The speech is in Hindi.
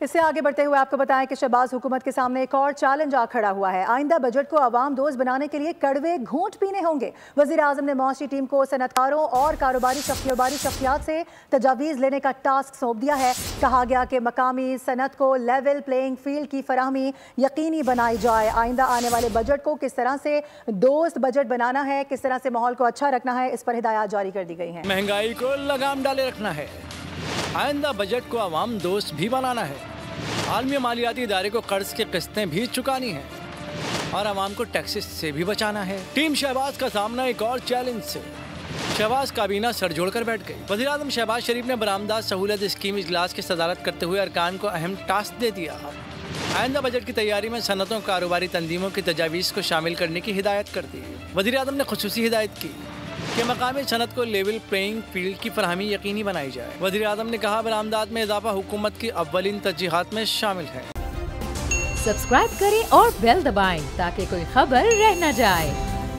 इससे आगे बढ़ते हुए आपको बताएं कि शहबाज हुकूमत के सामने एक और चैलेंज आ खड़ा हुआ है। आइंदा बजट को अवाम दोस्त बनाने के लिए कड़वे घूंट पीने होंगे। वज़ीर आज़म ने मौसी टीम को सनतकारों और कारोबारी शख्सियात से तजावीज़ लेने का टास्क सौंप दिया है। कहा गया कि मकामी सनत को लेवल प्लेइंग फील्ड की फराहमी यकीनी बनाई जाए। आइंदा आने वाले बजट को किस तरह से दोस्त बजट बनाना है, किस तरह से माहौल को अच्छा रखना है, इस पर हिदायत जारी कर दी गई है। महंगाई को लगाम डाले रखना है, आइंदा बजट को अवाम दोस्त भी बनाना है, आलमी मालियाती इदारे को कर्ज की किस्तें भी चुकानी है और अवाम को टैक्सेस से भी बचाना है। टीम शहबाज का सामना एक और चैलेंज से। शहबाज काबीना सर जोड़कर बैठ गई। वज़ीर आज़म शहबाज शरीफ ने बरामदात सहूलत स्कीम इजलास की सदारत करते हुए अरकान को अहम टास्क दे दिया। आइंदा बजट की तैयारी में सनतों कारोबारी तंजीमों की तजावीज़ को शामिल करने की हिदायत कर दी। वज़ीर आज़म ने खुसूसी हिदायत की कि मकामी सनत को लेवल प्लेइंग फील्ड की फराहमी यकीनी बनाई जाए। वज़ीर आज़म ने कहा बरामदात में इजाफा हुकूमत की अव्वलीन तरजीहात में शामिल है। सब्सक्राइब करें और बेल दबाएं ताकि कोई खबर रह न जाए।